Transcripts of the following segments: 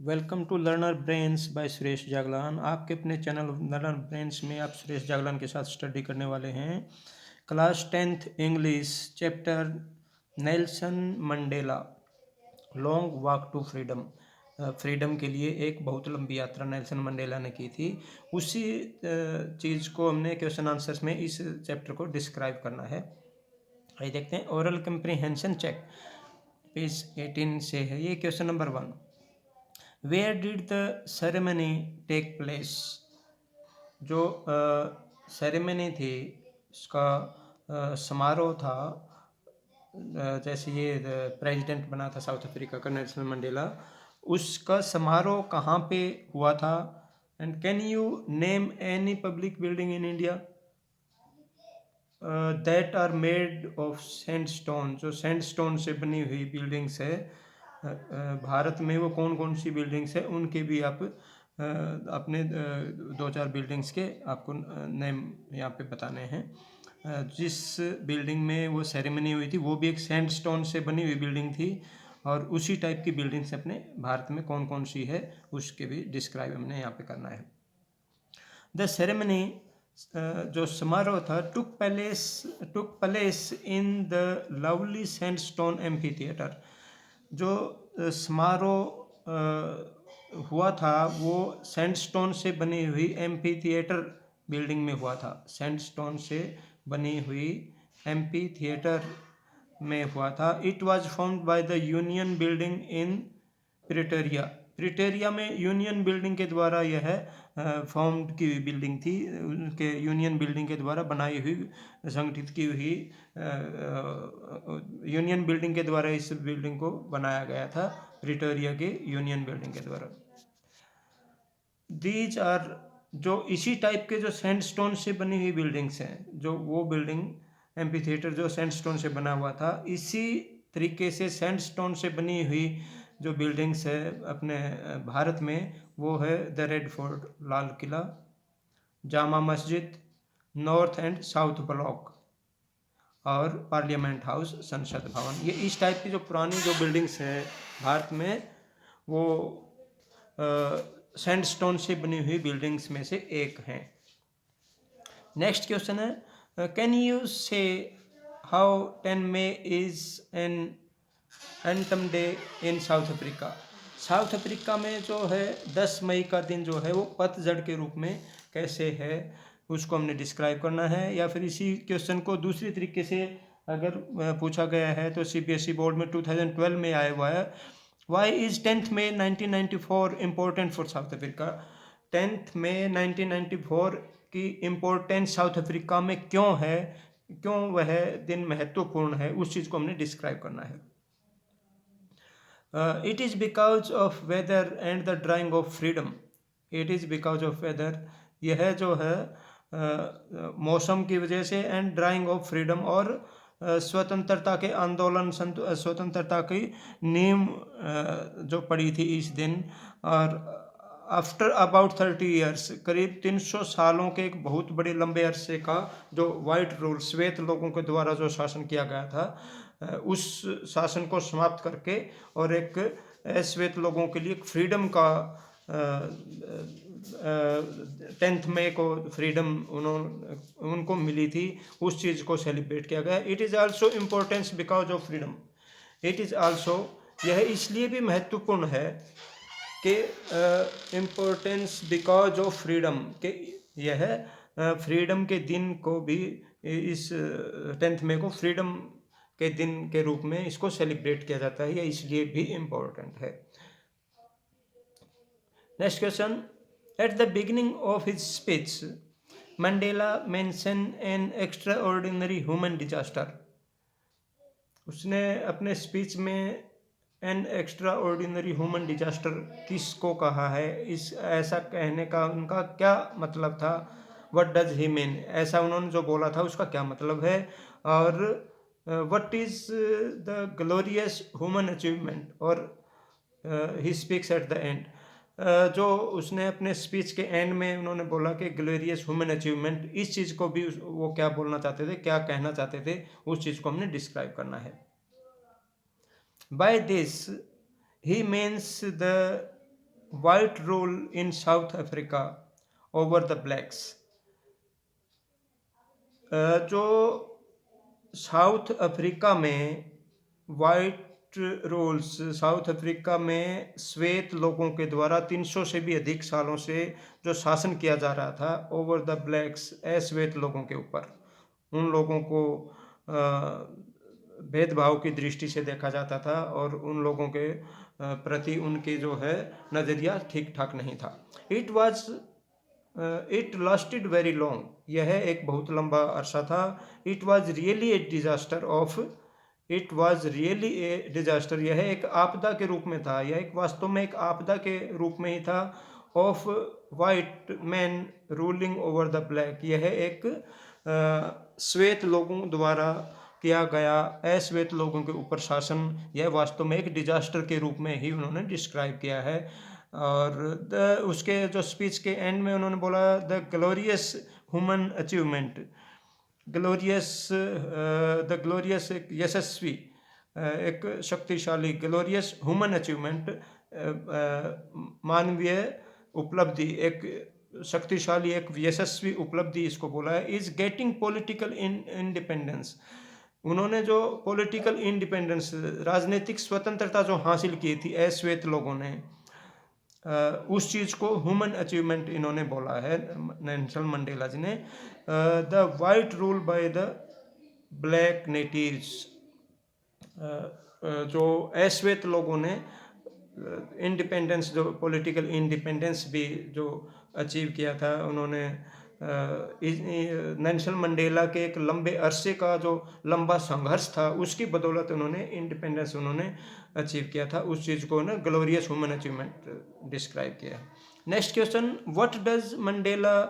Welcome to learner brains by Suresh Jaglan. आपके अपने channel learner brains में आप सुरेश जागलान के साथ स्टडी करने वाले हैं। Class 10th English chapter Nelson Mandela long walk to freedom. Freedom के लिए एक बहुत लंबी यात्रा नेल्सन मंडेला ने की थी। उसी चीज़ को हमने क्वेश्चन आंसर्स में इस चैप्टर को डिस्क्राइब करना है। आइए देखते हैं। ओरल कंप्रीहेंशन चेक पेज 18 से है ये question number 1। Where did the ceremony take place. जो सेरेमनी थी उसका समारोह था, जैसे ये प्रेसिडेंट बना था साउथ अफ्रीका का नेल्सन मंडेला, उसका समारोह कहाँ पे हुआ था। And can you name any public building in India that are made of sandstone. जो सैंडस्टोन से बनी हुई बिल्डिंग्स है भारत में, वो कौन कौन सी बिल्डिंग्स है उनके भी आप अपने 2-4 बिल्डिंग्स के आपको नेम यहाँ पे बताने हैं। जिस बिल्डिंग में वो सेरेमनी हुई थी वो भी एक सैंडस्टोन से बनी हुई बिल्डिंग थी, और उसी टाइप की बिल्डिंग्स अपने भारत में कौन कौन सी है उसके भी डिस्क्राइब हमने यहाँ पे करना है। द सेरेमनी जो समारोह था took place in the lovely sandstone amphi theatre. जो समारोह हुआ था वो सैंडस्टोन से बनी हुई एम्फी थिएटर बिल्डिंग में हुआ था। सैंडस्टोन से बनी हुई एम्फी थिएटर में हुआ था। It was found by the union building in Pretoria. Pretoria में यूनियन बिल्डिंग के द्वारा यह फाउंड की हुई बिल्डिंग थी, उनके यूनियन बिल्डिंग के द्वारा बनाई हुई, संगठित की हुई यूनियन बिल्डिंग के द्वारा इस बिल्डिंग को बनाया गया था, प्रिटोरिया के यूनियन बिल्डिंग के द्वारा। दीज आर जो इसी टाइप के जो सैंडस्टोन से बनी हुई बिल्डिंग्स हैं, जो वो बिल्डिंग एम्फी थिएटर जो सैंडस्टोन से बना हुआ था, इसी तरीके से सैंडस्टोन से बनी हुई जो बिल्डिंग्स है अपने भारत में, वो है the red fort Lal Qila, Jama Masjid, north and south block, और पार्लियामेंट हाउस संसद भवन। ये इस टाइप की जो पुरानी जो बिल्डिंग्स हैं भारत में, वो सैंडस्टोन से बनी हुई बिल्डिंग्स में से एक हैं। नेक्स्ट क्वेश्चन है, can you say how 10 May is an anthem day in South Africa. South Africa में जो है 10 मई का दिन जो है वो पतझड़ के रूप में कैसे है उसको हमने डिस्क्राइब करना है। या फिर इसी क्वेश्चन को दूसरी तरीके से अगर पूछा गया है तो सीबीएसई बोर्ड में 2012 में आया हुआ है। Why is 10th May 1994 important for South Africa. 10th मई 1994 की इम्पोर्टेंस साउथ अफ्रीका में क्यों है, क्यों वह दिन महत्वपूर्ण है, उस चीज़ को हमने डिस्क्राइब करना है। It is because of weather and the drawing of freedom. It is because of weather, यह जो है मौसम की वजह से, एंड ड्राइंग ऑफ फ्रीडम, और स्वतंत्रता के आंदोलन, स्वतंत्रता की नींव जो पड़ी थी इस दिन। और आफ्टर अबाउट 30 ईयर्स, करीब 300 सालों के एक बहुत बड़े लंबे अरसे का जो वाइट रूल, श्वेत लोगों के द्वारा जो शासन किया गया था, उस शासन को समाप्त करके और एक श्वेत लोगों के लिए फ्रीडम का 10th मई को फ्रीडम उनको मिली थी, उस चीज़ को सेलिब्रेट किया गया। It is also importance because of freedom. It is also, यह इसलिए भी महत्वपूर्ण है कि इम्पोर्टेंस बिकॉज ऑफ फ्रीडम, के यह फ्रीडम के दिन को भी, इस 10th मई को फ्रीडम के दिन के रूप में इसको सेलिब्रेट किया जाता है, यह इसलिए भी इम्पोर्टेंट है। Next question, at the beginning of his speech Mandela mention an extra ordinary human disaster. उसने अपने स्पीच में an extra ordinary human disaster किसको कहा है, इस ऐसा कहने का उनका क्या मतलब था। व्हाट डज ही मीन, ऐसा उन्होंने जो बोला था उसका क्या मतलब है। और what is the glorious human achievement, और he speaks at the end. जो उसने अपने स्पीच के एंड में उन्होंने बोला कि ग्लोरियस ह्यूमन अचीवमेंट, इस चीज़ को भी वो क्या बोलना चाहते थे, क्या कहना चाहते थे, उस चीज़ को हमने डिस्क्राइब करना है। By this he means the white rule in South Africa over the blacks. जो साउथ अफ्रीका में वाइट रूल्स, साउथ अफ्रीका में श्वेत लोगों के द्वारा 300 से भी अधिक सालों से जो शासन किया जा रहा था ओवर द ब्लैक्स, अश्वेत लोगों के ऊपर, उन लोगों को भेदभाव की दृष्टि से देखा जाता था और उन लोगों के प्रति उनके जो है नज़रिया ठीक ठाक नहीं था। इट लास्टेड वेरी लॉन्ग, यह एक बहुत लंबा अरसा था। It was really a disaster of, it was really a disaster, यह एक आपदा के रूप में था, यह एक वास्तव में एक आपदा के रूप में ही था। Of white man ruling over the black, यह एक श्वेत लोगों द्वारा किया गया अश्वेत लोगों के ऊपर शासन, यह वास्तव में एक डिजास्टर के रूप में ही उन्होंने डिस्क्राइब किया है। और उसके जो स्पीच के एंड में उन्होंने बोला the glorious human achievement, glorious the glorious एक यशस्वी, एक शक्तिशाली, ग्लोरियस ह्यूमन अचीवमेंट, मानवीय उपलब्धि, एक शक्तिशाली, एक यशस्वी उपलब्धि इसको बोला है। इज गेटिंग पॉलिटिकल इंडिपेंडेंस, उन्होंने जो पॉलिटिकल इंडिपेंडेंस, राजनीतिक स्वतंत्रता जो हासिल की थी अश्वेत लोगों ने, उस चीज़ को ह्यूमन अचीवमेंट इन्होंने बोला है नेल्सन मंडेला जी ने। The white rule by the black natives, जो अश्वेत लोगों ने इंडिपेंडेंस, जो पॉलिटिकल इंडिपेंडेंस भी जो अचीव किया था उन्होंने, नेल्सन मंडेला के एक लंबे अरसे का जो लंबा संघर्ष था उसकी बदौलत उन्होंने इंडिपेंडेंस उन्होंने अचीव किया था, उस चीज़ को ना ग्लोरियस ह्यूमन अचीवमेंट डिस्क्राइब किया है। Next question, what does Mandela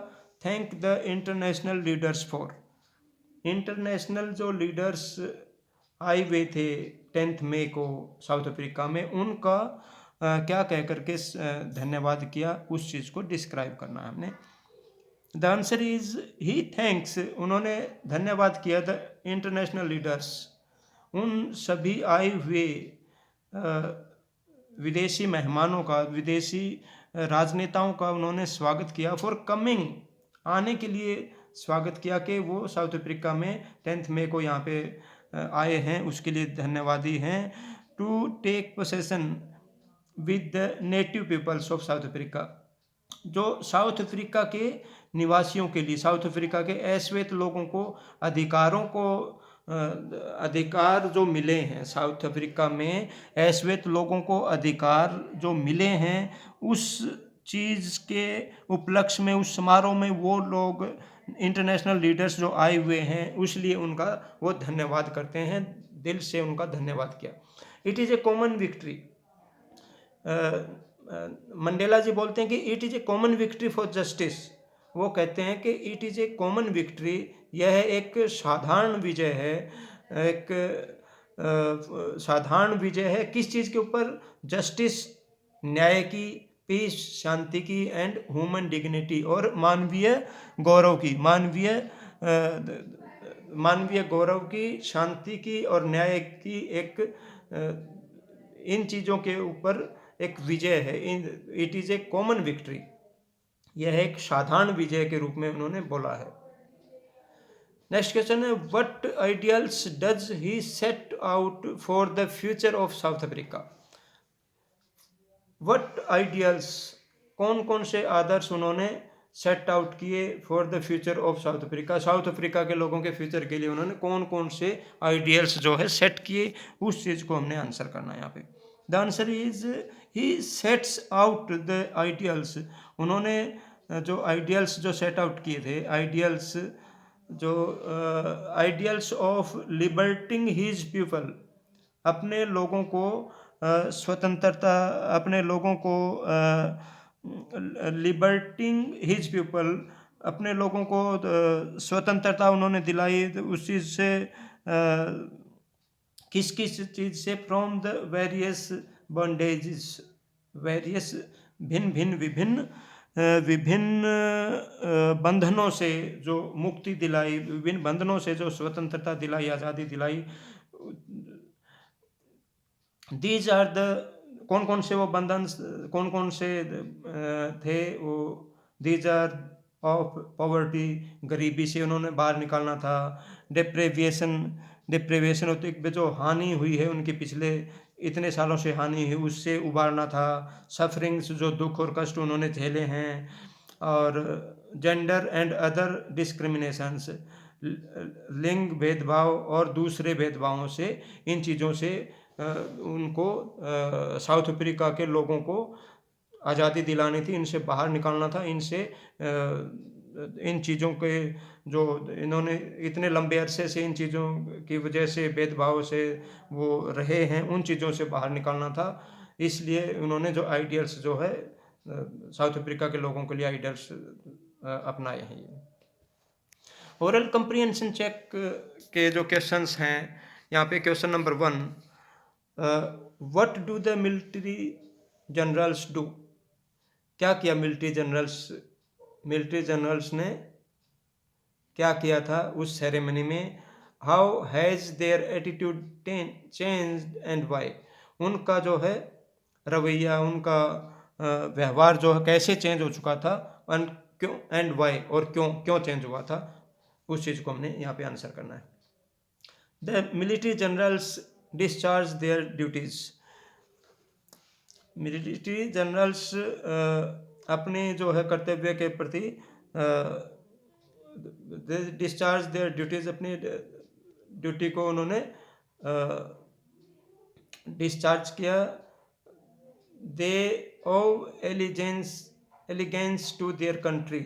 thank the international leaders for, international जो लीडर्स आए हुए थे 10 मई को साउथ अफ्रीका में, उनका क्या कह करके धन्यवाद किया, उस चीज़ को डिस्क्राइब करना है हमने। The answer is he thanks, उन्होंने धन्यवाद किया द इंटरनेशनल लीडर्स, उन सभी आए हुए विदेशी मेहमानों का, विदेशी राजनेताओं का उन्होंने स्वागत किया। फॉर कमिंग, आने के लिए स्वागत किया कि वो साउथ अफ्रीका में 10 मई को यहाँ पे आए हैं, उसके लिए धन्यवादी हैं। To take possession with the native peoples of South Africa, जो साउथ अफ्रीका के निवासियों के लिए, साउथ अफ्रीका के अश्वेत लोगों को अधिकारों को, अधिकार जो मिले हैं साउथ अफ्रीका में, अश्वेत लोगों को अधिकार जो मिले हैं, उस चीज़ के उपलक्ष्य में, उस समारोह में वो लोग इंटरनेशनल लीडर्स जो आए हुए हैं, इसलिए उनका वो धन्यवाद करते हैं, दिल से उनका धन्यवाद किया। It is a common victory, Mandela ji बोलते हैं कि it is a common victory for justice, वो कहते हैं कि it is a common victory, यह एक साधारण विजय है, एक साधारण विजय है किस चीज़ के ऊपर, जस्टिस, न्याय की, पीस, शांति की, एंड ह्यूमन डिग्निटी, और मानवीय गौरव की, मानवीय गौरव की, शांति की और न्याय की, एक इन चीज़ों के ऊपर एक विजय है। It is a common victory, यह एक साधारण विजय के रूप में उन्होंने बोला है। नेक्स्ट क्वेश्चन है, what ideals does he set out for the future of South Africa, what ideals, कौन कौन से आदर्श उन्होंने सेट आउट किए for the future of South Africa, South Africa के लोगों के फ्यूचर के लिए उन्होंने कौन कौन से आइडियल्स जो है सेट किए, उस चीज़ को हमने आंसर करना है यहाँ पे। The answer is he sets out the ideals, उन्होंने जो आइडियल्स जो सेट आउट किए थे, आइडियल्स जो आइडियल्स ऑफ लिबर्टिंग हिज पीपल, अपने लोगों को स्वतंत्रता, अपने लोगों को लिबर्टिंग हिज पीपल, अपने लोगों को स्वतंत्रता उन्होंने दिलाई, उस चीज़ से किस किस चीज़ से, from the various bondages, various भिन्न भिन्न विभिन्न विभिन्न बंधनों से जो मुक्ति दिलाई, विभिन्न बंधनों से जो स्वतंत्रता दिलाई, आज़ादी दिलाई। These are the कौन कौन से वो बंधन, कौन कौन से थे वो, दीज आर ऑफ पॉवर्टी, गरीबी से उन्होंने बाहर निकालना था। डिप्रेविएशन, डिप्रेविएशन होती है जो हानि हुई है उनके पिछले इतने सालों से हानि हुई उससे उबारना था। सफरिंग्स, जो दुख और कष्ट उन्होंने झेले हैं। और जेंडर एंड अदर डिस्क्रिमिनेशंस, लिंग भेदभाव और दूसरे भेदभावों से, इन चीज़ों से उनको साउथ अफ्रीका के लोगों को आज़ादी दिलानी थी, इनसे बाहर निकालना था। इनसे इन चीज़ों के जो इन्होंने इतने लंबे अरसे से इन चीज़ों की वजह से भेदभाव से वो रहे हैं, उन चीज़ों से बाहर निकालना था। इसलिए उन्होंने जो आइडियल्स जो है साउथ अफ्रीका के लोगों के लिए आइडियल्स अपनाए हैं। ये ओरल कंप्रीहेंशन चेक के जो क्वेश्चंस हैं, यहाँ पे question number 1, what do the military generals do? क्या किया मिलिट्री जनरल्स ने क्या किया था उस सेरेमनी में? How has their attitude changed and why? उनका जो है रवैया, उनका व्यवहार जो है कैसे चेंज हो चुका था, एंड क्यों, एंड वाई, और क्यों चेंज हुआ था, उस चीज़ को हमने यहाँ पे आंसर करना है। The military generals discharge their duties. Military generals अपने जो है कर्तव्य के प्रति डिस्चार्ज देयर ड्यूटीज़, अपनी ड्यूटी को उन्होंने डिस्चार्ज किया। They owe allegiance to their country.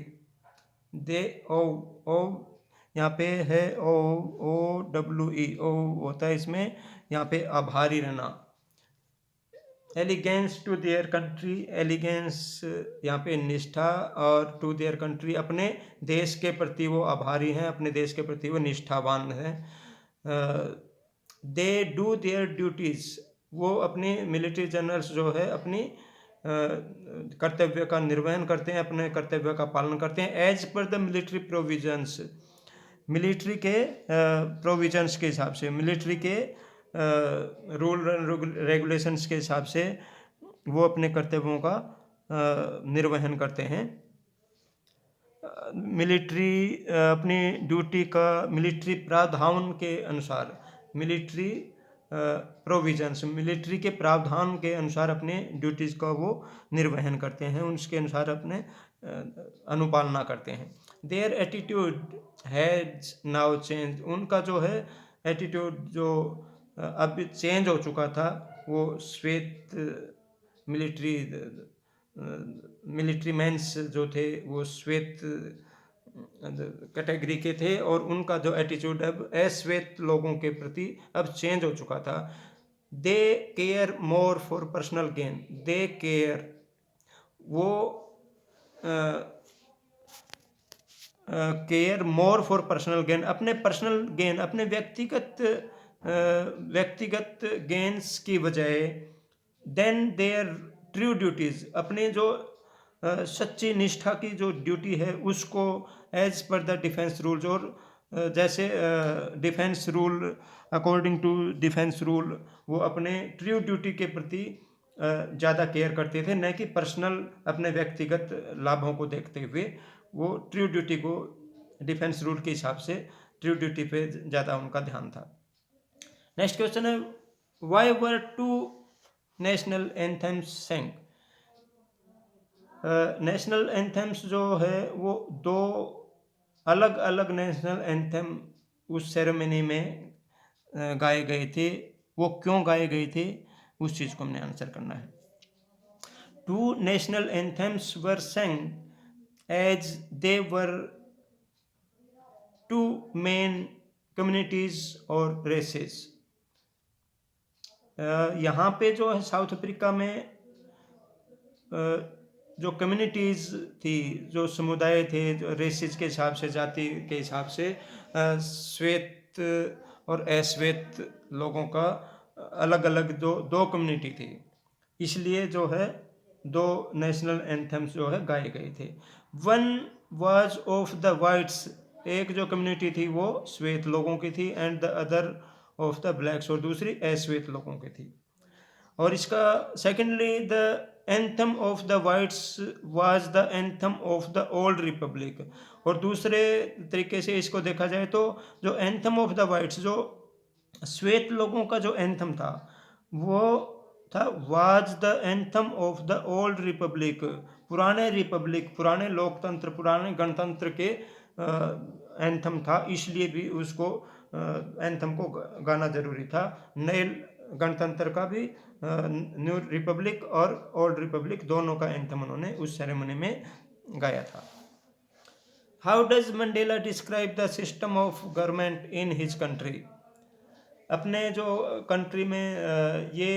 They owe यहाँ पे है OWE, ओ होता है इसमें, यहाँ पे आभारी रहना। Allegiance to their country, allegiance यहाँ पे निष्ठा, और टू देयर कंट्री अपने देश के प्रति वो आभारी हैं, अपने देश के प्रति वो निष्ठावान हैं। दे डू देयर ड्यूटीज़, वो अपनी मिलिट्री जनरल्स जो है अपनी कर्तव्य का निर्वहन करते हैं, अपने कर्तव्य का पालन करते हैं। As per the military provisions, military के प्रोविजंस के हिसाब से, मिलिट्री के रूल रेगुलेशंस के हिसाब से वो अपने कर्तव्यों का निर्वहन करते हैं। मिलिट्री अपनी ड्यूटी का मिलिट्री प्रावधान के अनुसार, मिलिट्री प्रोविजंस, मिलिट्री के प्रावधान के अनुसार अपने ड्यूटीज़ का वो निर्वहन करते हैं, उसके अनुसार अपने अनुपालना करते हैं। Their attitude has now change, उनका जो है एटीट्यूड जो अब चेंज हो चुका था, वो श्वेत मिलिट्री मैंस जो थे वो श्वेत कैटेगरी के थे, और उनका जो एटीट्यूड अब अश्वेत लोगों के प्रति अब चेंज हो चुका था। They care more for personal gain, they care, वो care more for personal gain, अपने पर्सनल गेन, अपने व्यक्तिगत गेन्स की बजाय, देन देयर ट्रू ड्यूटीज़, अपने जो सच्ची निष्ठा की जो ड्यूटी है उसको as per the defence rules, और जैसे defence rule, according to defence rule, वो अपने ट्रू ड्यूटी के प्रति ज़्यादा केयर करते थे, न कि पर्सनल अपने व्यक्तिगत लाभों को देखते हुए। वो ट्रू ड्यूटी को डिफेंस रूल के हिसाब से ट्रू ड्यूटी पे ज़्यादा उनका ध्यान था। नेक्स्ट क्वेश्चन है, why were two national anthems sang? National anthems जो है वो दो अलग अलग नेशनल एंथम उस सेरेमनी में गाए गए थे, वो क्यों गाए गए थे, उस चीज़ को हमने आंसर करना है। Two national anthems were sang as they were two main communities और रेसेस। यहाँ पे जो है साउथ अफ्रीका में जो कम्युनिटीज़ थी, जो समुदाय थे, जो रेसेस के हिसाब से, जाति के हिसाब से, श्वेत और अश्वेत लोगों का अलग अलग दो कम्युनिटी थी, इसलिए जो है दो नेशनल एंथम्स जो है गाए गए थे। One was of the whites, एक जो कम्युनिटी थी वो श्वेत लोगों की थी, and the other of the blacks, और दूसरी अश्वेत लोगों की थी। और इसका secondly the anthem of the whites was the anthem of the old republic. और दूसरे तरीके से इसको देखा जाए तो जो एंथम ऑफ द वाइट्स, जो श्वेत लोगों का जो एंथम था, वो था was the anthem of the old Republic, पुराने रिपब्लिक, पुराने लोकतंत्र, पुराने गणतंत्र के एंथम था, इसलिए भी उसको एंथम को गाना जरूरी था। नए गणतंत्र का भी, न्यू रिपब्लिक और ओल्ड रिपब्लिक दोनों का एंथम उन्होंने उस सेरेमनी में गाया था। How does Mandela describe the system of government in his country. अपने जो कंट्री में ये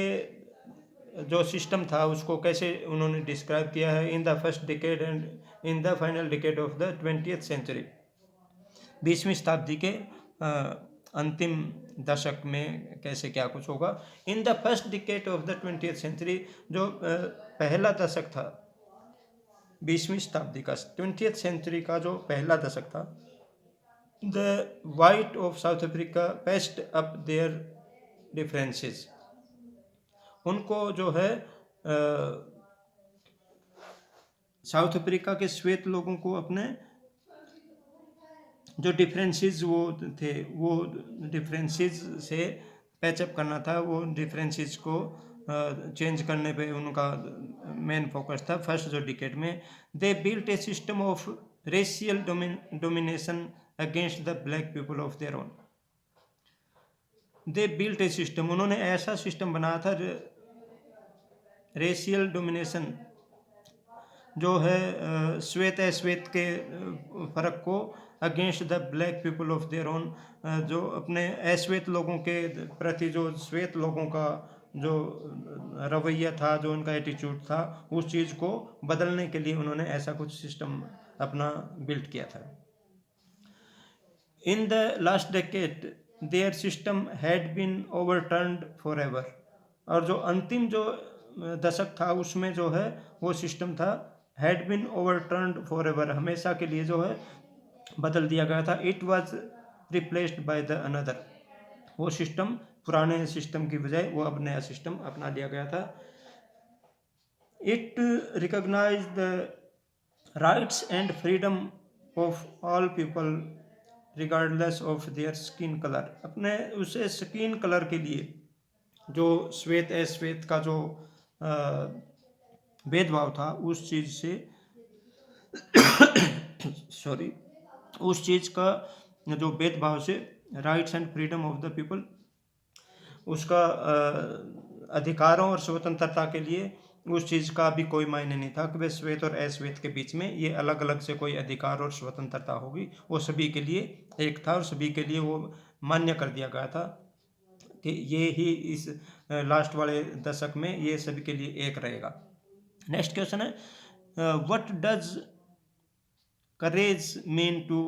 जो सिस्टम था उसको कैसे उन्होंने डिस्क्राइब किया है। In the first decade and in the final decade of the 20th century, 20वीं शताब्दी के अंतिम दशक में कैसे क्या कुछ होगा। In the first decade of the 20th century, जो पहला दशक था 20वीं शताब्दी का, 20th सेंचुरी का जो पहला दशक था, the white of South Africa paste up there differences. उनको जो है साउथ अफ्रीका के श्वेत लोगों को अपने जो डिफरेंसेस वो थे, वो डिफरेंसेस से पैचअप करना था, वो डिफरेंसेस को चेंज करने पे उनका मेन फोकस था फर्स्ट जो डिकेड में। They built A system of racial domination against the black people of their own. They built A system, उन्होंने ऐसा सिस्टम बनाया था, रेशियल डोमिनेशन जो है श्वेत अश्वेत के फर्क को, against the black people of their own, जो अपने अश्वेत लोगों के प्रति जो श्वेत लोगों का जो रवैया था, जो उनका एटीट्यूड था, उस चीज़ को बदलने के लिए उन्होंने ऐसा कुछ सिस्टम अपना बिल्ड किया था। In the last decade their system had been overturned for ever. और जो अंतिम जो दशक था उसमें जो है वो सिस्टम था had been overturned for ever, हमेशा के लिए जो है बदल दिया गया था। It was replaced by the another, वो सिस्टम पुराने सिस्टम की बजाय वो अब नया सिस्टम अपना लिया गया था। It recognise the rights and freedom of all people regardless of their skin colour. अपने उसे स्किन कलर के लिए जो श्वेत अश्वेत का जो भेदभाव था उस चीज़ से सॉरी, उस चीज़ का जो भेदभाव से rights and freedom of the people, उसका अधिकारों और स्वतंत्रता के लिए उस चीज़ का भी कोई मायने नहीं था कि वे श्वेत और अश्वेत के बीच में ये अलग अलग से कोई अधिकार और स्वतंत्रता होगी। वो सभी के लिए एक था और सभी के लिए वो मान्य कर दिया गया था कि ये ही इस लास्ट वाले दशक में ये सभी के लिए एक रहेगा। नेक्स्ट क्वेश्चन है, what does courage mean to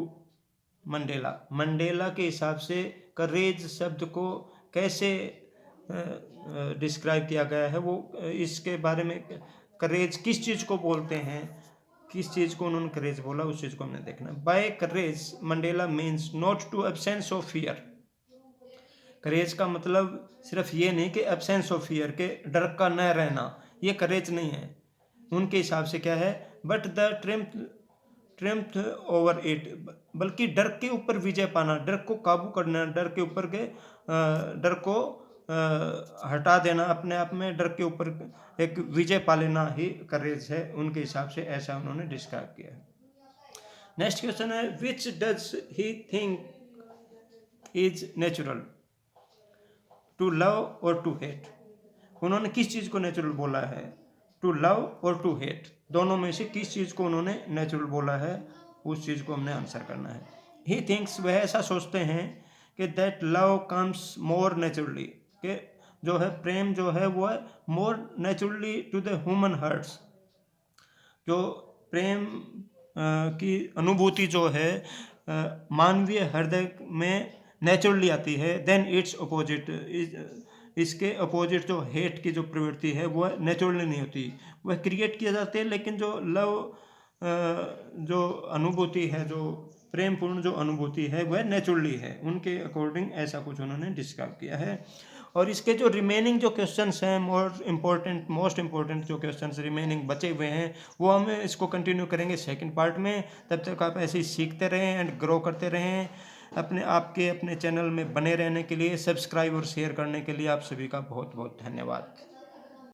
Mandela. Mandela के हिसाब से करेज शब्द को कैसे डिस्क्राइब किया गया है, वो इसके बारे में, करेज किस चीज़ को बोलते हैं, किस चीज़ को उन्होंने करेज बोला, उस चीज़ को हमने देखना है। By courage Mandela means not to absence of fear. Courage का मतलब सिर्फ ये नहीं कि एब्सेंस ऑफ फियर, के डर का न रहना, ये करेज नहीं है उनके हिसाब से। क्या है, बट द ट्रिम्थ ओवर इट, बल्कि डर के ऊपर विजय पाना, डर को काबू करना, डर के ऊपर के डर को हटा देना, अपने आप में डर के ऊपर एक विजय पा लेना ही करेज है उनके हिसाब से, ऐसा उन्होंने डिस्क्राइब किया है। नेक्स्ट क्वेश्चन है, which does he think is natural, to love और टू हेट। उन्होंने किस चीज़ को नेचुरल बोला है, टू लव और टू हेट, दोनों में से किस चीज़ को उन्होंने नेचुरल बोला है, उस चीज़ को हमने आंसर करना है। ही थिंक्स, वह ऐसा सोचते हैं कि that love comes more naturally, कि जो है प्रेम जो है वो है more naturally to the human hearts, जो प्रेम की अनुभूति जो है मानवीय हृदय में नेचुरली आती है, देन इट्स अपोजिट, इसके अपोजिट जो हेट की जो प्रवृत्ति है वह नेचुरली नहीं होती, वह क्रिएट किया जाते हैं। लेकिन जो लव जो अनुभूति है, जो प्रेमपूर्ण जो अनुभूति है वह नेचुरली है, उनके अकॉर्डिंग ऐसा कुछ उन्होंने डिस्क्राइब किया है। और इसके जो रिमेनिंग जो क्वेश्चंस हैं, मोस्ट इम्पोर्टेंट जो क्वेश्चंस रिमेनिंग बचे हुए हैं, वो हम इसको कंटिन्यू करेंगे सेकंड पार्ट में। तब तक आप ऐसे ही सीखते रहें एंड ग्रो करते रहें। अपने चैनल में बने रहने के लिए, सब्सक्राइब और शेयर करने के लिए आप सभी का बहुत बहुत धन्यवाद।